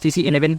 CC11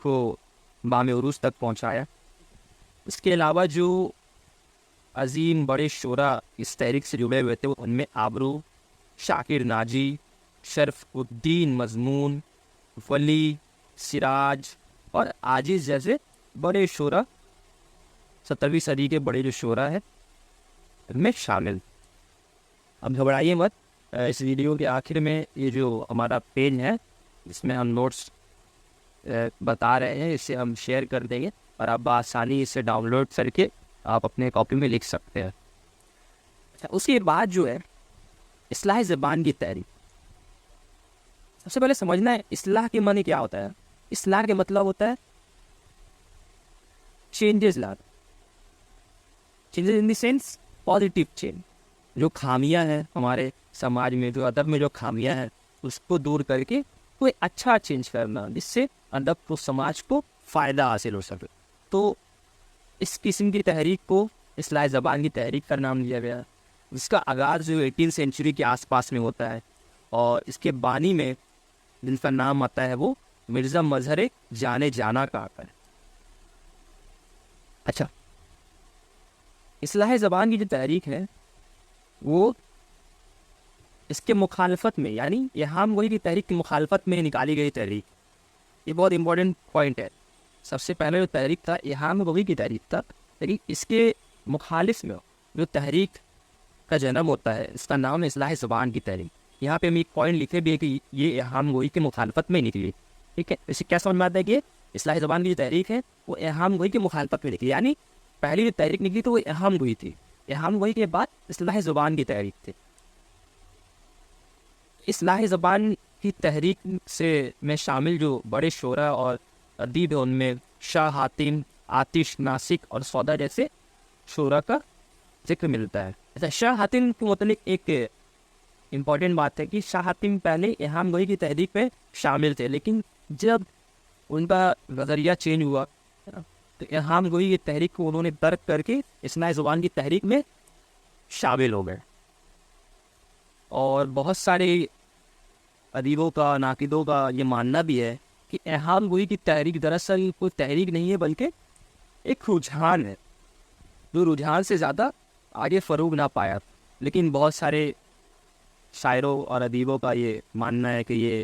کو بام عروج تک پہنچایا. اس کے علاوہ جو عظیم بڑے شعراء اس تحریک سے جڑے ہوئے تھے ان میں آبرو، شاکر ناجی، شرف الدین مضمون، ولی، سراج اور عاجز جیسے بڑے شعراء 17ویں صدی کے بڑے جو شعراء ہیں ان میں شامل. اب گھبرائیے مت، اس ویڈیو کے آخر میں یہ جو ہمارا پیج ہے اس میں ہم نوٹس بتا رہے ہیں، اسے ہم شیئر کر دیں گے اور آپ بآسانی اسے ڈاؤن لوڈ کر کے آپ اپنے کاپی میں لکھ سکتے ہیں. اچھا، اس کے بعد جو ہے اصلاح زبان کی تحریک. سب سے پہلے سمجھنا ہے اصلاح کے معنی کیا ہوتا ہے. اصلاح کے مطلب ہوتا ہے چینجز لانا. Changes in the sense positive change. جو خامیاں ہیں ہمارے سماج میں، جو ادب میں جو خامیاں ہیں اس کو دور کر کے کوئی اچھا چینج کرنا جس سے ادب کو، سماج کو فائدہ حاصل ہو سکے. تو اس قسم کی تحریک کو اصلاح زبان کی تحریک کا نام دیا گیا. اس کا آغاز جو 18 سینچری کے آس پاس میں ہوتا ہے اور اس کے بانی میں جن کا نام آتا ہے وہ مرزا مظہر جانے جانا کا آتا ہے. اچھا، اصلاح زبان کی جو تحریک ہے وہ اس کے مخالفت میں، یعنی اہام گوئی کی تحریک کی مخالفت میں نکالی گئی تحریک. یہ بہت امپورٹنٹ پوائنٹ ہے. سب سے پہلے جو تحریک تھا اہام گوئی کی تحریک تھا، لیکن اس کے مخالف میں جو تحریک کا جنم ہوتا ہے اس کا نام ہے اصلاح زبان کی تحریک. یہاں پہ ہم ایک پوائنٹ لکھے بھی ہے کہ یہ اہام گوئی کی مخالفت میں نکلی. ٹھیک ہے، اسے کیا سمجھ میں آتا ہے کہ اصلاح زبان کی جو تحریک ہے وہ اہام گوئی کی مخالفت میں نکلی. یعنی پہلی جو تحریک نکلی تو وہ اہام گوئی تھی، اہام گوئی کے بعد اصلاح زبان کی تحریک تھی. اصلاح زبان کی تحریک سے میں شامل جو بڑے شعراء اور ادیب ہیں ان میں شاہ حاتم، آتش ناسک اور سودا جیسے شعراء کا ذکر ملتا ہے. اچھا، شاہ حاتم کے متعلق ایک امپورٹنٹ بات ہے کہ شاہ حاتم پہلے اہام گوئی کی تحریک میں شامل تھے، لیکن جب ان کا نظریہ چینج ہوا تو اہام گوئی کی تحریک کو انہوں نے ترک کر کے اصلاح زبان کی تحریک میں شامل ہو گئے. اور بہت سارے ادیبوں کا، ناقدوں کا یہ ماننا بھی ہے کہ اہام گوئی کی تحریک دراصل کوئی تحریک نہیں ہے بلکہ ایک رجحان ہے جو رجحان سے زیادہ آگے فروغ نہ پایا. لیکن بہت سارے شاعروں اور ادیبوں کا یہ ماننا ہے کہ یہ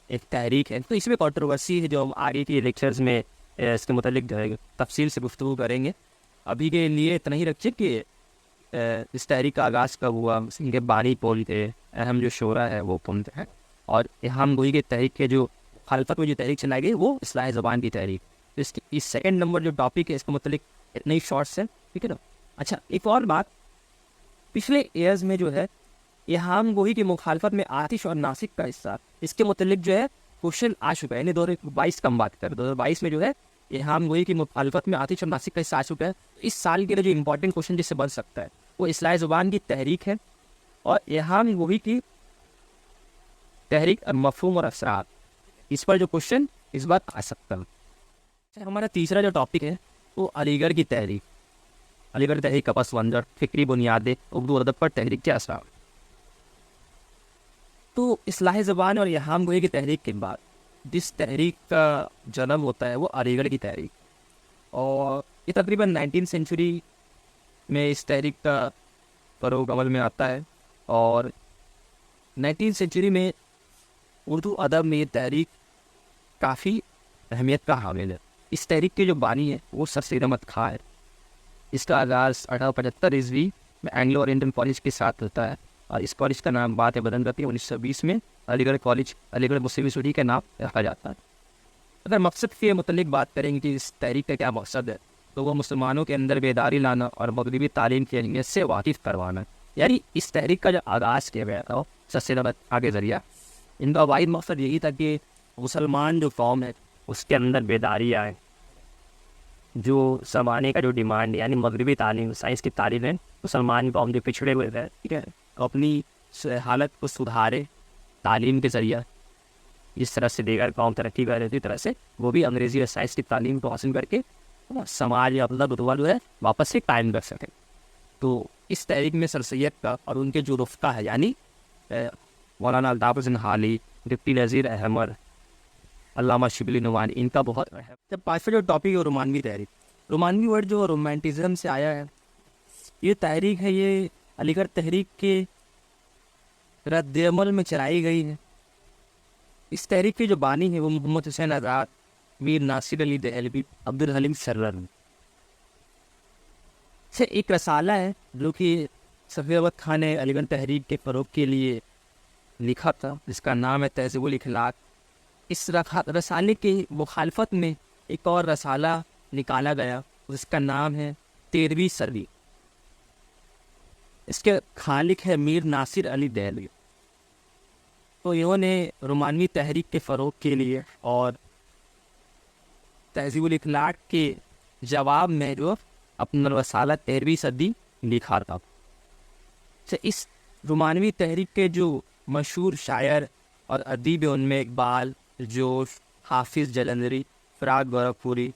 ایک تحریک ہے. تو اس میں کنٹروورسی ہے جو ہم آگے کی لیکچرز میں اس کے متعلق تفصیل سے گفتگو کریں گے. ابھی کے لیے اتنا ہی رکھیے کہ اس تحریک کا آغاز کب ہوا، اس کے بانی کون تھے، اہم جو شعراء ہے وہ کون تھے، اور اہام گوئی کی تحریک کے جو خلافت میں جو تحریک چلائی گئی وہ اصلاح زبان کی تحریک. اس سیکنڈ نمبر جو ٹاپک ہے اس کے متعلق اتنے ہی شارٹس ہیں. ٹھیک ہے نا. اچھا، ایک اور بات، پچھلے ایئرز میں جو ہے اہام گوئی کی مخالفت میں آتش اور ناسک کا حصہ، اس کے متعلق جو ہے کوشچن آ چکا ہے. یعنی 2022 کا ہم بات کریں، 2022 میں جو ہے اہام گوئی کی مخالفت میں آتش اور ناسک کا حصہ آ چکا ہے. اس سال کے لیے جو امپورٹنٹ کوشچن جس سے بن سکتا ہے وہ اصلاح زبان کی تحریک ہے اور اہام گوئی کی تحریک مفہوم اور اثرات. اس پر جو کوشچن اس بار آ سکتا ہے. ہمارا تیسرا جو ٹاپک ہے وہ علی گڑھ کی تحریک. علی گڑھ تحریک کا پس منظر، فکری بنیادیں، اردو ادب پر تحریک کے اثرات. تو اصلاح زبان اور اہام گوئی کی تحریک کے بعد جس تحریک کا جنم ہوتا ہے وہ علی گڑھ کی تحریک. اور یہ تقریباً 19 سینچری میں اس تحریک کا فروغ عمل میں آتا ہے. اور 19 سینچری میں اردو ادب میں یہ تحریک کافی اہمیت کا حامل ہے. اس تحریک کے جو بانی ہے وہ سر سید احمد خاں ہے. اس کا آغاز 1875 عیسوی میں اینگلو اورینٹل کالج کے ساتھ ہوتا ہے اور اس کالج کا نام بعد میں بدل کرتی ہے. 1920 میں علی گڑھ کالج، علی گڑھ مسلم یونیورسٹی کا نام رکھا جاتا ہے. اگر مقصد کے متعلق بات کریں گے کہ اس تحریک کا کیا مقصد ہے تو وہ مسلمانوں کے اندر بیداری لانا اور مغربی تعلیم کی اہمیت سے واقف کروانا. یعنی اس تحریک کا جو آغاز کیا گیا تھا سر سید احمد خاں کے ذریعہ، ان کا واحد مقصد یہی تھا کہ مسلمان جو قوم ہے اس کے اندر بیداری آئے. جو زمانے کا جو ڈیمانڈ یعنی مغربی تعلیم، سائنس کی تعلیم ہے، مسلمان قوم جو پچھڑے ہوئے تھے، ٹھیک ہے، اپنی حالت کو سدھارے تعلیم کے ذریعہ. جس طرح سے دیگر قوم ترقی کر رہے تھے، طرح سے وہ بھی انگریزی اور سائنس کی تعلیم کو حاصل کر کے سماج یا اپنا رتبہ جو ہے واپس سے قائم کر سکے. تو اس تحریک میں سر سید کا اور ان کے جو رفقا ہے یعنی مولانا الطاف حسین حالی، ڈپٹی نذیر احمد، علامہ شبلی نعمانی، ان کا بہت اہم۔ جب پانچواں جو ٹاپک ہے رومانوی تحریک، رومانوی ورڈ جو رومانٹزم سے آیا ہے، یہ تحریک ہے، یہ علی گڑھ تحریک کے رد عمل میں چلائی گئی ہے۔ اس تحریک کے جو بانی ہیں وہ محمد حسین آزاد، میر ناصر علی دہلوی، عبدالحلیم سرور سے ایک رسالہ ہے جو کہ صفی احمد خان نے علی گڑھ تحریک کے فروغ کے لیے لکھا تھا، جس کا نام ہے تہذیب الاخلاق۔ اس رسالے کی مخالفت میں ایک اور رسالہ نکالا گیا جس کا نام ہے 13ویں صدی۔ اس کے خالق ہے میر ناصر علی دہلوی۔ تو انہوں نے رومانوی تحریک کے فروغ کے لیے اور تہذیب الاخلاق کے جواب میں جو اپنا رسالہ 13ویں صدی لکھا تھا۔ اس رومانوی تحریک کے جو مشہور شاعر اور ادیب ہیں ان میں اقبال، جوش، حافظ جلندری، فراق گورکھپوری،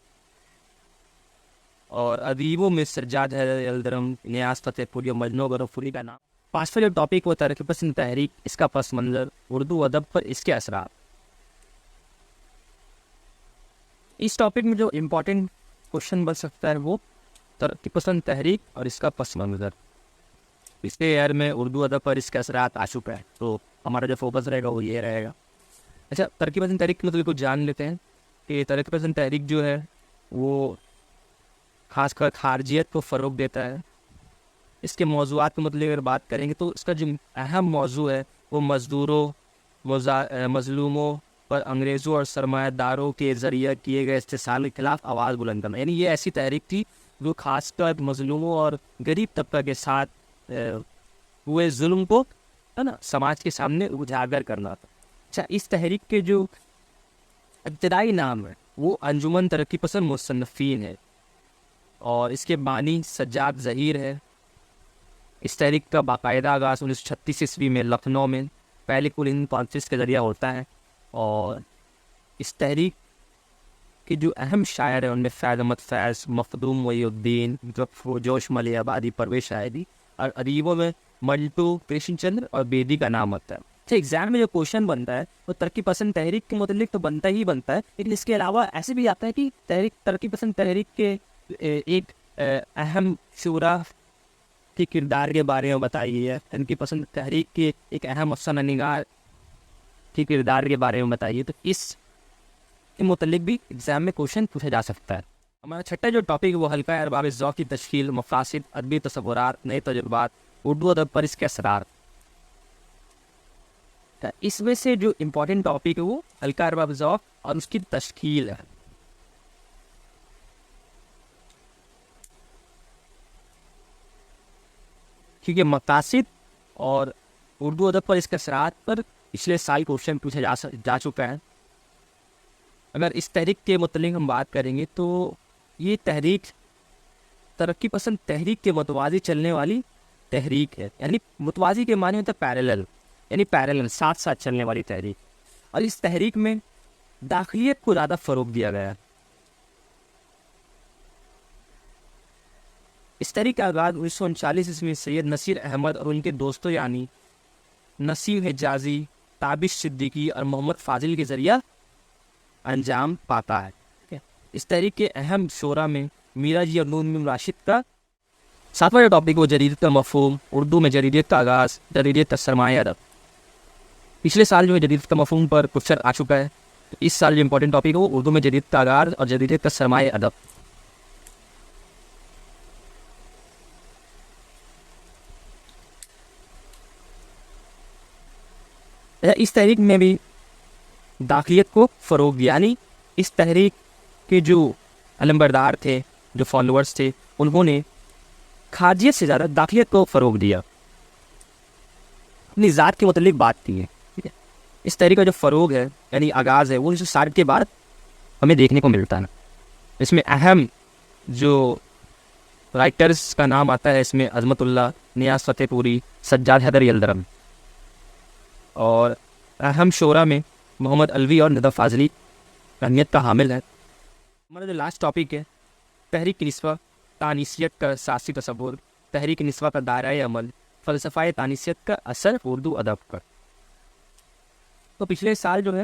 اور ادیبوں میں سجاد حیدر یلدرم، نیاز فتح پوری اور مجنوں گورکھپوری کا نام۔ پانچواں جو ٹاپک وہ ترقی پسند تحریک، اس کا پس منظر، اردو ادب پر اس کے اثرات۔ اس ٹاپک میں جو امپورٹنٹ کوشچن بن سکتا ہے وہ ترقی پسند تحریک اور اس کا پس منظر۔ پچھلے ایئر میں اردو ادب پر اس کے اثرات آ چکا ہے، تو ہمارا جو فوکس رہے گا وہ یہ رہے گا۔ اچھا، ترقی پسند تحریک کے مطلب کو جان لیتے ہیں کہ ترقی پسند تحریک جو ہے وہ خاص کر خارجیت کو فروغ دیتا ہے۔ اس کے موضوعات کے متعلق اگر بات کریں گے تو اس کا جو اہم موضوع ہے وہ مزدوروں، مظلوموں پر انگریزوں اور سرمایہ داروں کے ذریعہ کیے گئے استحصال کے خلاف آواز بلند کرنا۔ یعنی یہ ایسی تحریک تھی جو خاص کر مظلوموں اور غریب طبقہ کے ساتھ ہوئے ظلم کو سماج کے سامنے اجاگر کرنا تھا۔ اچھا، اس تحریک کے جو ابتدائی نام ہے وہ انجمن ترقی پسند مصنفین ہے اور اس کے بانی سجاد ظہیر ہے۔ اس تحریک کا باقاعدہ آغاز 1936 عیسوی میں لکھنؤ میں پہلی کل ہند کانفرنس کے ذریعہ ہوتا ہے، اور اس تحریک کے جو اہم شاعر ہیں ان میں فیض احمد فیض، مخدوم وحی الدین، جوش ملی آبادی، پرویز شاہدی، اور ادیبوں میں منٹو، کرشن چندر اور بیدی کا نام ہوتا ہے۔ اچھا، ایگزام میں جو کوشچن بنتا ہے وہ ترقی پسند تحریک کے متعلق تو بنتا ہی بنتا ہے، لیکن اس کے علاوہ ایسے بھی آتا ہے کہ ترقی پسند تحریک کے ایک اہم شعرا کے کردار کے بارے میں بتائیے ہے، ترقی پسند تحریک کے ایک اہم افسانہ نگار کے کردار کے بارے میں بتائیے، تو اس کے متعلق بھی ایگزام میں کوشچن پوچھا جا سکتا ہے۔ ہمارا چھٹا جو ٹاپک ہے وہ حلقہ ارباب ذوق کی تشکیل، مقاصد، ادبی تصورات، نئے تجربات، اردو ادب پر اس کے اثرات۔ اس میں سے جو امپورٹنٹ ٹاپک ہے وہ حلقہ ارباب ذوق اور اس کی تشکیل ہے۔ کیونکہ مقاصد اور اردو ادب پر اس کے اثرات پر پچھلے سال کوشچن پوچھا جا چکا ہے۔ اگر اس تحریک کے متعلق ہم بات کریں گے تو یہ تحریک ترقی پسند تحریک کے متوازی چلنے والی تحریک ہے، یعنی متوازی کے معنی ہوتا ہے پیرالل، یعنی پیرالل ساتھ ساتھ چلنے والی تحریک، اور اس تحریک میں داخلیت کو زیادہ فروغ دیا گیا ہے۔ اس تحریک کا آغاز 1939 عیسوی میں سید نصیر احمد اور ان کے دوستوں یعنی نسیم حجازی، تابش صدیقی اور محمد فاضل کے ذریعہ انجام پاتا ہے۔ اس تحریک کے اہم شعراء میں میرا جی اور نون راشد کا۔ ساتواں جو ٹاپک وہ جدیدیت کا مفہوم، اردو میں جدیدیت کا آغاز، جدیدیت کا سرمایہ ادب۔ پچھلے سال جو ہے جدیدیت کا مفہوم پر کوشچن آ چکا ہے، تو اس سال جو امپورٹنٹ ٹاپک ہے وہ اردو میں جدیدیت کا آغاز اور جدیدیت کا سرمایہ ادب۔ اس تحریک میں بھی داخلیت کو فروغ دیا، یعنی اس تحریک کے جو علمبردار تھے، جو فالوورز تھے، انہوں نے خارجیت سے زیادہ داخلیت کو فروغ دیا، اپنی ذات کے متعلق بات کی ہے۔ ٹھیک ہے، اس تحریک کا جو فروغ ہے یعنی آغاز ہے وہ 1960 کے بعد ہمیں دیکھنے کو ملتا ہے۔ اس میں اہم جو رائٹرز کا نام آتا ہے، اس میں عظمت اللہ، نیاز فتح پوری، سجاد حیدر یلدرم، اور اہم شعراء میں محمد علوی اور ندوہ فاضلی اہمیت کا حامل ہے۔ ہمارا جو لاسٹ ٹاپک ہے تحریک نسواں، تانیثیت کا سیاسی تصور، تحریک نسواں کا دائرۂ عمل، فلسفہ تانیثیت کا اثر اردو ادب پر۔ تو پچھلے سال جو ہے